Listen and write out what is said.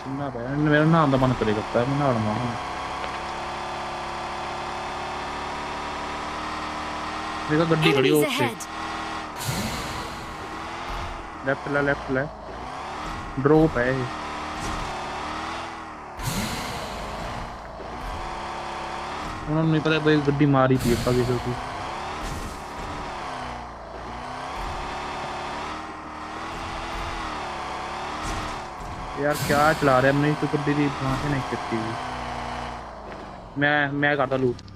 ਪਸੀਨਾ ਪੈ ਰਿਹਾ ਮੇਰਾ ਨਹਾਉਣ ਦਾ ਮਨ ਕਰੇ ਕਰਤਾ ਮੈਂ ਨਹਾ ਲਵਾਂ ਹੁਣ ਦੇਖੋ ਗੱਡੀ ਖੜੀ ਹੋ Enemies ਉੱਥੇ ahead! ਲੈਫਟ ਲੈ ਡ੍ਰੌਪ ਹੈ ਇਹ ਉਹਨਾਂ ਨੂੰ ਨਹੀਂ ਪਤਾ ਬਈ ਗੱਡੀ ਮਾਰੀ ਪਈ ਆਪਾਂ ਕਿਸੇ ਦੀ यार क्या चला रहा है अपनी तो गड्डी दी बांह से नहीं करती मैं करता लूट